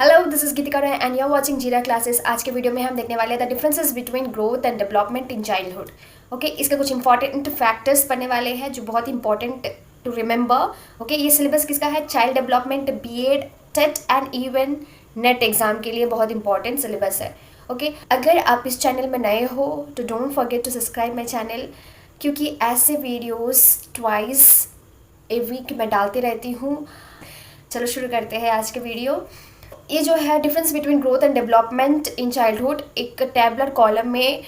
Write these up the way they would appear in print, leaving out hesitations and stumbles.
Hello, this is Geetika Roy and you are watching Jeera classes. आज के video में हम देखने वाले हैं the differences between growth and development in childhood. Okay, इसके कुछ इंपॉर्टेंट फैक्टर्स पढ़ने वाले हैं जो बहुत इंपॉर्टेंट टू रिमेंबर। ओके, ये सिलेबस किसका है? Child development, B Ed, TET and even NET exam के लिए बहुत इंपॉर्टेंट सिलेबस है। ओके, अगर आप इस चैनल में नए हो तो don't forget to subscribe my channel, क्योंकि ऐसे वीडियोज़ ट्वाइस ए वीक मैं डालती रहती हूँ। चलो शुरू करते हैं आज के वीडियो। ये जो है difference between growth and development in childhood एक टैबलर कॉलम में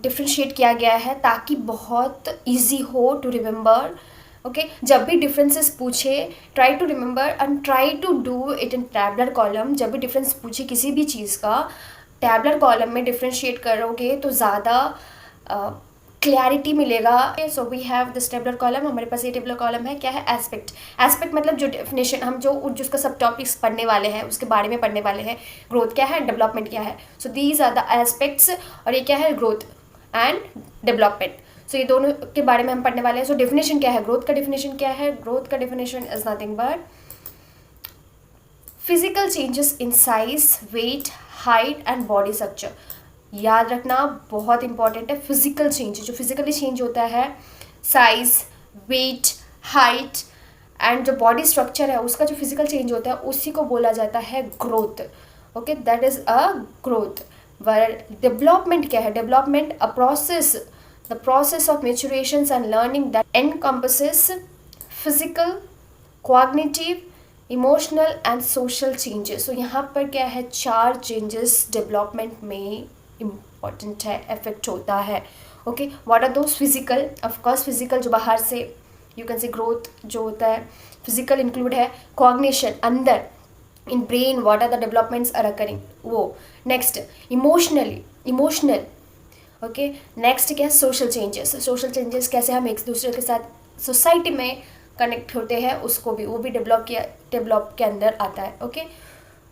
डिफ्रेंशिएट किया गया है ताकि बहुत इजी हो टू रिमेंबर। ओके, जब भी डिफरेंसेस पूछे try to remember and try to do it in tabular column. जब भी डिफरेंस पूछे किसी भी चीज़ का टैबलर कॉलम में डिफ्रेंशिएट करोगे तो ज़्यादा क्लैरिटी मिलेगा। So we have this tabular column. हमारे पास ये टेबलर कॉलम है। क्या है? एस्पेक्ट। एस्पेक्ट मतलब जो डेफिनेशन हम जो जिसका सब टॉपिक्स पढ़ने वाले हैं उसके बारे में पढ़ने वाले हैं। ग्रोथ क्या है, डेवलपमेंट क्या है। So these are the aspects. और ये क्या है? Growth and development. सो ये दोनों के बारे में हम पढ़ने वाले हैं। सो डेफिनेशन क्या है? ग्रोथ का डेफिनेशन क्या है? ग्रोथ का definition is nothing but physical changes in size, weight, height and body structure. याद रखना बहुत इंपॉर्टेंट है। फिजिकल चेंज जो फिजिकली चेंज होता है, साइज, वेट, हाइट एंड जो बॉडी स्ट्रक्चर है उसका जो फिजिकल चेंज होता है उसी को बोला जाता है growth. Okay, that is a growth. Where development क्या है? Development a process, the process of maturation and learning that encompasses physical, cognitive, emotional and social changes. So यहाँ पर क्या है? 4 चेंजेस डेवलपमेंट में इम्पॉर्टेंट है, इफेक्ट होता है। Okay, what are those? Physical, of course physical जो बाहर से यू कैन से ग्रोथ जो होता है फिजिकल इंक्लूड है। कॉग्निशन अंदर in brain what are the developments are occurring वो। Next emotionally, emotional. Okay, next क्या है? Social changes. सोशल चेंजेस कैसे हम एक दूसरे के साथ सोसाइटी में कनेक्ट होते हैं उसको भी, वो भी डेवलप के अंदर आता है। Okay,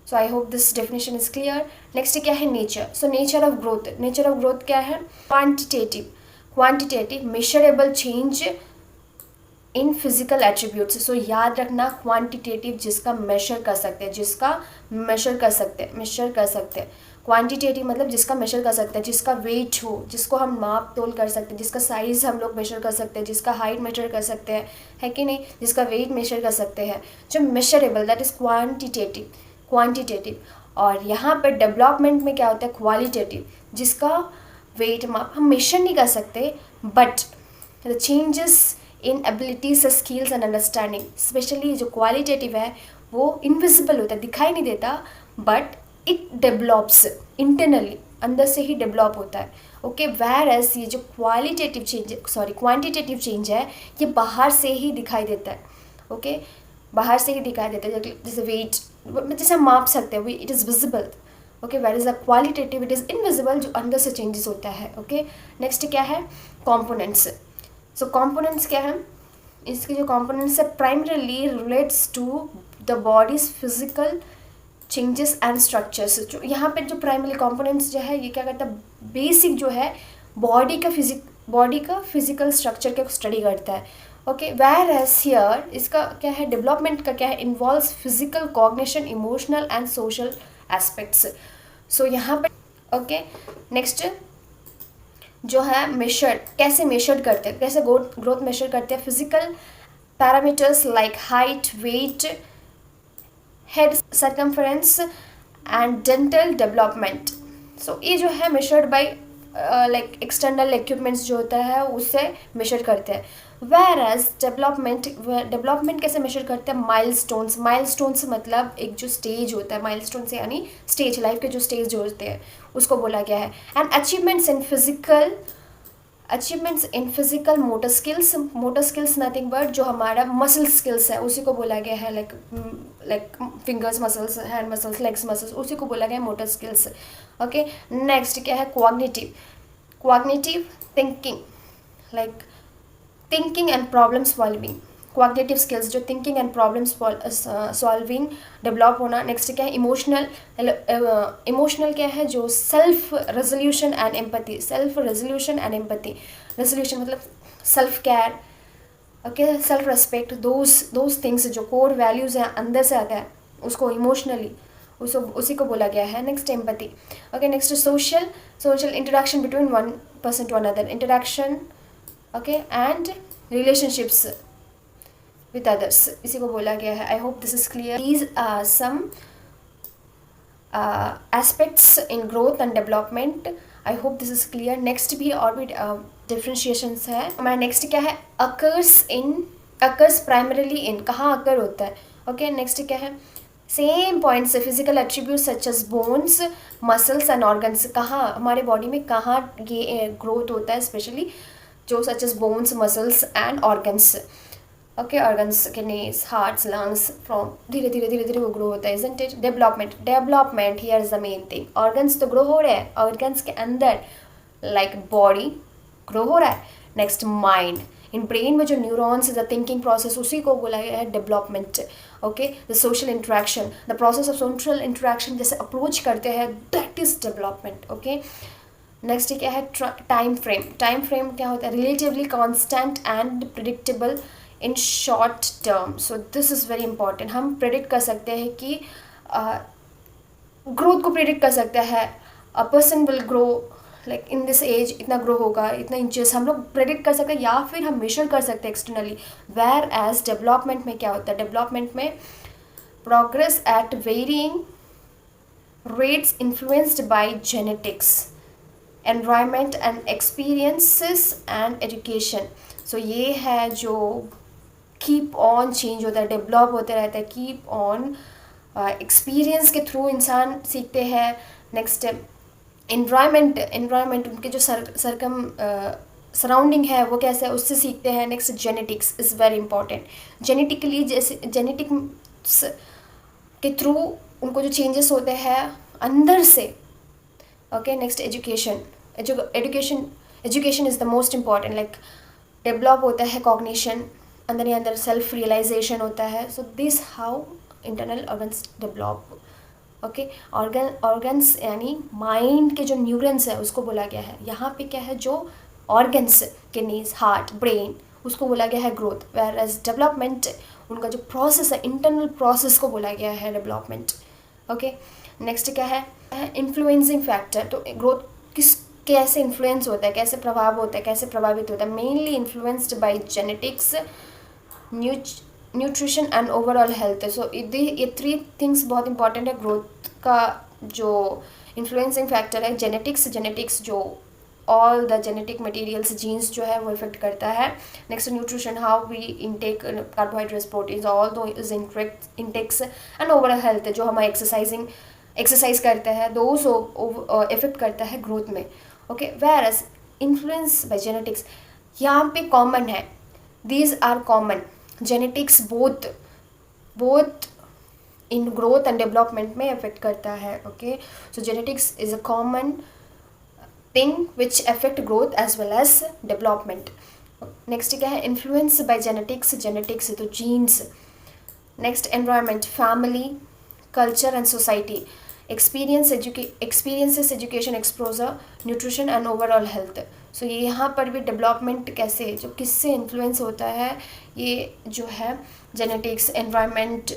so I hope this definition is clear. Next क्या है? Nature. So nature of growth, nature of growth क्या है? Quantitative, quantitative measurable change in physical attributes. So याद रखना क्वांटिटेटिव जिसका मेजर कर सकते हैं, जिसका मेजर कर सकते हैं, मेजर कर सकते हैं। क्वांटिटेटिव मतलब जिसका मेजर कर सकते हैं, जिसका वेट हो, जिसको हम माप तोल कर सकते हैं, जिसका साइज़ हम लोग मेजर कर सकते हैं, जिसका हाइट मेजर कर सकते हैं, है कि नहीं? जिसका वेट मेजर कर सकते हैं, जो measurable, that is quantitative, quantitative. और यहाँ पर डेवलपमेंट में क्या होता है? क्वालिटेटिव, जिसका वेट माप हम मेजर नहीं कर सकते but the changes in abilities, skills and understanding. Specially जो क्वालिटेटिव है वो इनविजिबल होता है, दिखाई नहीं देता बट इट डेवलप्स इंटरनली, अंदर से ही डेवलप होता है। ओके, वेयर एज ये जो qualitative change, sorry quantitative change है ये बाहर से ही दिखाई देता है। ओके, बाहर से ही दिखाई देता है, जैसे वेट जैसे हम माप सकते हैं, it is visible. Okay, where is the qualitative, it is invisible, जो अंदर से चेंजेस होता है। ओके, नेक्स्ट क्या है? कॉम्पोनेंट्स। सो कॉम्पोनेंट्स क्या है? इसके जो कॉम्पोनेंट्स है primarily relates to the body's physical changes and structures. जो यहाँ पे जो प्राइमरी कॉम्पोनेंट्स जो है ये क्या करता है? बेसिक जो है बॉडी का फिजिकल स्ट्रक्चर का स्टडी करता है। ओके, वेयर एज हियर इसका क्या है? डेवलपमेंट का क्या है? Involves physical, cognition, emotional and social aspects. So यहाँ पे ओके, नेक्स्ट जो है मेजर, कैसे मेजर करते हैं, कैसे ग्रोथ मेजर करते हैं? Physical parameters like height, weight, head circumference and dental development. So ये जो है measured by like external equipments जो होता है उससे मेजर करते हैं। वेयर एज डेवलपमेंट कैसे मेजर करते हैं? माइलस्टोन्स। माइलस्टोन्स मतलब एक जो स्टेज होता है, माइलस्टोन्स यानी स्टेज, लाइफ के जो स्टेज जो होते हैं उसको बोला गया है। And achievements in physical motor skills. Motor skills nothing but जो हमारा मसल स्किल्स है उसी को बोला गया है, like fingers muscles, hand muscles, legs muscles, उसी को बोला गया है मोटर स्किल्स। ओके, नेक्स्ट क्या है? Cognitive. Cognitive thinking, like thinking and problem solving. Cognitive skills जो thinking and problem solving develop होना। नेक्स्ट क्या है? इमोशनल। इमोशनल क्या है? जो self resolution and empathy. Self resolution and empathy, resolution मतलब self care, okay, self respect, those things जो core values हैं अंदर से आता है उसको इमोशनली उसी को बोला गया है. Next empathy. Okay, next social interaction between one person to another, interaction. Okay, and relationships with others, इसी को बोला गया है. I hope this is clear. These are some aspects in growth and development. I hope this is clear. Next भी और भी डिफ्रेंशिएशंस है. हमारा नेक्स्ट क्या है? अकर्स प्राइमरीली इन, कहाँ अकर होता है. ओके, नेक्स्ट क्या है? सेम पॉइंट्स है, physical attribute such as bones, muscles and organs. कहाँ हमारे बॉडी में कहाँ ये ग्रोथ होता है, स्पेशली जो such as bones, muscles and organs. Okay, organs, kidneys, hearts, lungs, from धीरे धीरे वो ग्रो होता है. Isn't it? Development here is the main thing. Organs तो ग्रो हो रहे हैं, ऑर्गन्स के अंदर लाइक बॉडी ग्रो हो रहा है. नेक्स्ट माइंड, इन ब्रेन में जो न्यूरॉन्स, द थिंकिंग प्रोसेस, उसी को बोला गया है development. Okay, the social interaction, the process of social interaction, जैसे अप्रोच करते हैं, that is development. Okay, next क्या है? टाइम फ्रेम क्या होता है? Relatively constant and predictable in short term. So this is very important. हम प्रिडिक्ट कर सकते हैं कि ग्रोथ को प्रिडिक्ट कर सकते हैं. A person will grow like in this age, इतना ग्रो होगा, इतना इंचेस, हम लोग प्रेडिक्ट कर सकते हैं या फिर हम मेजर कर सकते हैं एक्सटर्नली. वेयर एज डेवलपमेंट में क्या होता है? डेवलपमेंट में progress at varying rates influenced by genetics, environment and experiences and education. So ये है जो कीप ऑन चेंज होता है, डेवलप होते रहता है, कीप ऑन एक्सपीरियंस के थ्रू इंसान सीखते हैं. नेक्स्ट एनवायरनमेंट उनके जो सराउंडिंग है वो कैसे है, उससे सीखते हैं. Next genetics is very important. Genetically, जैसे जेनेटिक्स के थ्रू उनको जो चेंजेस होते हैं अंदर से. Okay, next education is the most important. Like develop होता है कॉग्निशन, अंदर ही अंदर सेल्फ रियलाइजेशन होता है. सो this how internal organs develop. Okay, organs यानी माइंड के जो न्यूरन्स है उसको बोला गया है. यहाँ पे क्या है? जो ऑर्गन्स, किडनीज, हार्ट, ब्रेन, उसको बोला गया है ग्रोथ. वेयर एज डेवलपमेंट, उनका जो प्रोसेस है, इंटरनल प्रोसेस को बोला गया है डेवलपमेंट. ओके, नेक्स्ट क्या है? Influencing factor. तो ग्रोथ कैसे इन्फ्लुएंस होता है, कैसे प्रभाव होता है, कैसे प्रभावित होता है? Mainly influenced by genetics, nutrition and overall health. So ये 3 थिंग्स बहुत इंपॉर्टेंट है. ग्रोथ का जो इन्फ्लुएंसिंग फैक्टर है जेनेटिक्स जो all the genetic materials, genes जो है वो इफेक्ट करता है. Next nutrition, how we intake carbohydrates, proteins, all those is intakes. And overall health, जो हम एक्सरसाइज करते हैं, दो इफेक्ट करता है ग्रोथ में. Okay, where as influence by genetics यहाँ पे कॉमन है. These are common. Genetics both in growth and development में अफेक्ट करता है. Okay, so genetics is a common thing which affect growth as well as development. Next क्या है? Influence by genetics तो genes. Next environment, family, culture and society, experiences, education, exposure, nutrition and overall health. So ये यहाँ पर भी development कैसे, जो किससे इन्फ्लुएंस होता है, ये जो है genetics, environment,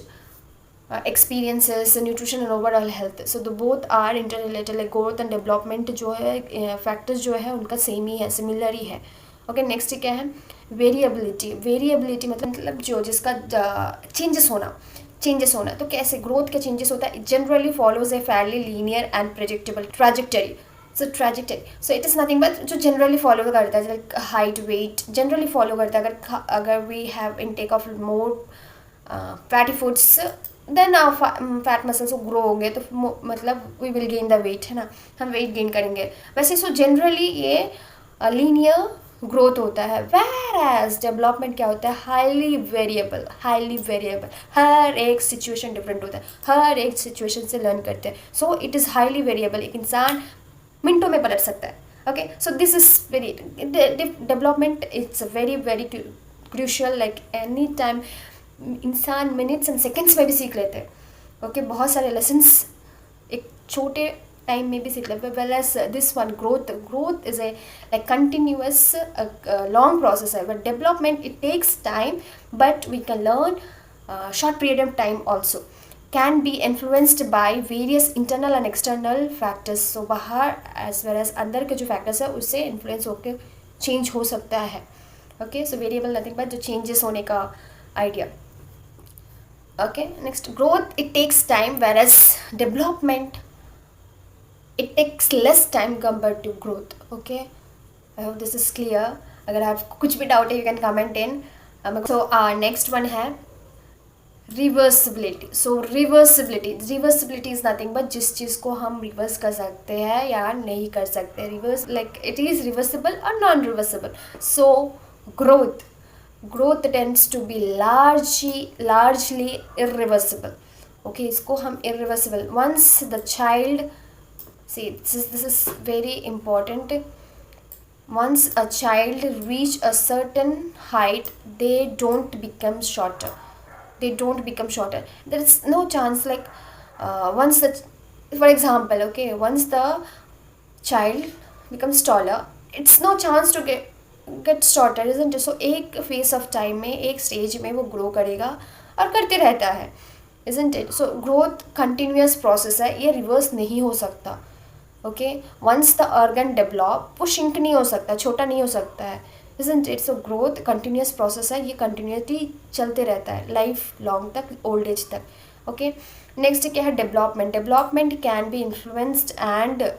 experiences, nutrition and overall health. So the both are inter related. Like growth and development जो है फैक्टर्स जो है उनका सेम ही है, सिमिलर ही है. ओके, नेक्स्ट क्या है? वेरिएबिलिटी मतलब जो जिसका चेंजेस होना. तो कैसे ग्रोथ का चेंजेस होता है? Generally follows a fairly linear and predictable trajectory. So it is nothing but जो जनरली फॉलो करता है, like height, weight, generally follow करता है. अगर we have intake of more fatty foods then fat muscles grow होंगे, तो मतलब we will gain the weight, है ना, हम वेट गेन करेंगे. वैसे सो जनरली ये लीनियर ग्रोथ होता है. वेयर एज डेवलपमेंट क्या होता है? Highly variable. हर एक सिचुएशन डिफरेंट होता है, हर एक सिचुएशन से लर्न करते हैं. सो इट इज़ हाईली वेरिएबल. एक इंसान मिनटों में पलट सकता है. Okay, so this is very development. It's very very crucial. Like any time इंसान मिनट्स एंड सेकेंड्स में भी सीख लेते हैं. ओके, बहुत सारे लेसन्स एक छोटे टाइम में भी सीख लेते हैं. Well as this one growth is a like continuous long process है. But development it takes time, but we can learn short period of time also. Can be influenced by various internal and external factors. So बाहर as well as अंदर के जो factors है उससे influence होकर change हो सकता है. Okay, so variable nothing but जो चेंजेस होने का idea. Okay, next growth it takes time where as development it takes less time compare to growth. Okay, I hope this is clear. अगर आप कुछ भी डाउट है you can comment in. So next one है reversibility. So reversibility is nothing but जिस चीज़ को हम रिवर्स कर सकते हैं या नहीं कर सकते. Reverse like it is reversible और non reversible. So growth tends to be largely irreversible. Okay, इसको हम irreversible. Once the child, see this is very important. Once a child reach a certain height, they don't become shorter. There is no chance like once the, for example, okay, once the child becomes taller, it's no chance to get shorter, isn't it? So एक phase of time में, एक stage में वो grow करेगा और करते रहता है, isn't it? So growth continuous process है, ये reverse नहीं हो सकता. Okay, once the organ develop, वो shrink नहीं हो सकता, छोटा नहीं हो सकता है, isn't it? So growth continuous process है, ये continuity चलते रहता है लाइफ लॉन्ग तक, ओल्ड एज तक. ओके, नेक्स्ट क्या है development can be influenced and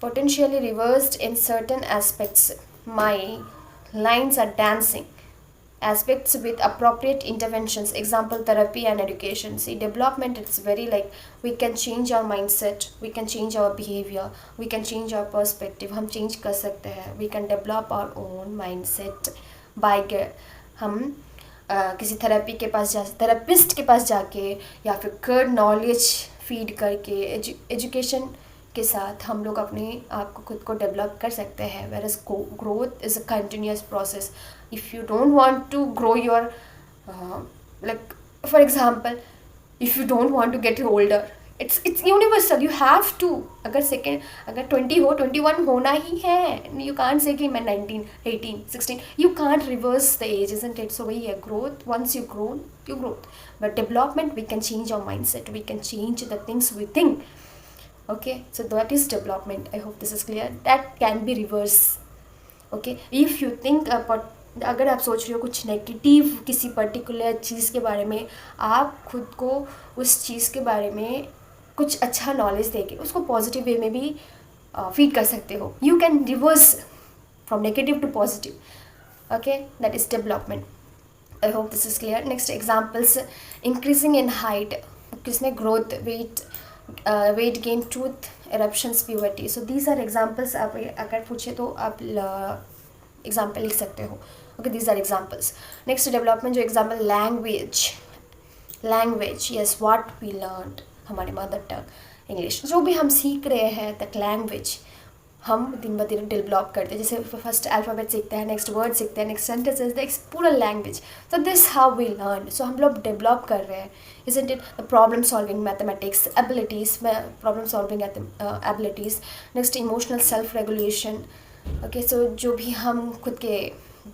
potentially reversed in certain aspects. My lines are dancing aspects with appropriate interventions, example therapy and education. See, development, it's very like we can change our mindset, we can change our behavior, we can change our perspective. हम change कर सकते हैं. We can develop our own mindset by हम किसी therapy के पास therapist के पास जाके या फिर गुड नॉलेज फीड करके एजुकेशन के साथ हम लोग अपने आप को खुद को डेवलप कर सकते हैं. Where is growth is a continuous process. If you don't want to grow your like for example, if you don't want to get older, it's universal. You have to, अगर 20 हो, 21 होना ही है. यू कांट से कि मैं 19, 18, 16, you can't reverse the age, isn't it? So वही है growth. Once you growth, but development we can change our mindset, we can change the things we think. Okay, so that is development. I hope this is clear. That can be reverse. Okay, if you think about, अगर आप सोच रहे हो कुछ negative किसी particular चीज़ के बारे में, आप खुद को उस चीज़ के बारे में कुछ अच्छा नॉलेज देके उसको पॉजिटिव वे में भी फीड कर सकते हो. You can reverse from negative to positive. Okay, that is development. I hope this is clear. Next examples, increasing in height, किसने growth, weight gain, tooth eruptions, puberty. So these are examples. आप अगर पूछे तो आप example लिख सकते हो. Okay, these are examples. Next development जो example, language, yes, what we learn, हमारे मदर टंग इंग्लिश, जो भी हम सीख रहे हैं, दैट लैंग्वेज हम दिन ब दिन डेवलप करते हैं. जैसे फर्स्ट अल्फ़ाबेट सीखते हैं, नेक्स्ट वर्ड सीखते हैं, नेक्स्ट सेंटेंसेस, नेक्स्ट पूरा लैंग्वेज. So this how we learn. So हम लोग डेवलप कर रहे हैं, isn't it? The problem solving mathematics abilities, problem solving abilities. Next, emotional self regulation. Okay, so जो भी हम खुद के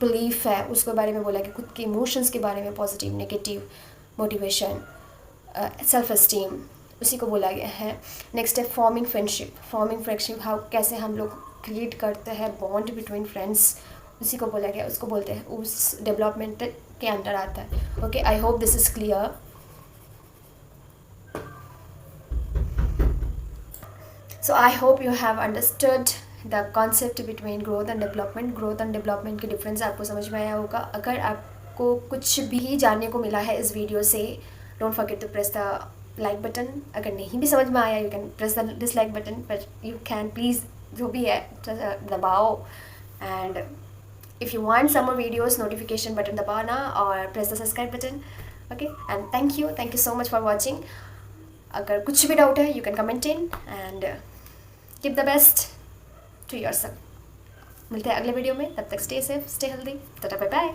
बिलीफ है उसके बारे में बोला कि खुद के इमोशंस के बारे में, positive, negative, motivation, self esteem, उसी को बोला गया है. नेक्स्ट है फॉर्मिंग फ्रेंडशिप, हाउ कैसे हम लोग क्रिएट करते हैं बॉन्ड बिटवीन फ्रेंड्स, उसी को बोला गया, उसको बोलते हैं, उस डेवलपमेंट के अंदर आता है. Okay, I hope this is clear. So I hope you have understood the concept between growth and development. Growth and development के डिफरेंस आपको समझ में आया होगा. अगर आपको कुछ भी जानने को मिला है इस वीडियो से, don't forget to press the like button. अगर नहीं भी समझ में आया, you can press the dislike button, but you can please जो भी है दबाओ. And if you want some more videos, notification button दबाना और press the subscribe button. Okay, and thank you so much for watching. अगर कुछ भी doubt है you can comment in and keep the best to yourself. मिलते हैं अगले video में, तब तक stay safe, stay healthy. Tata, bye bye.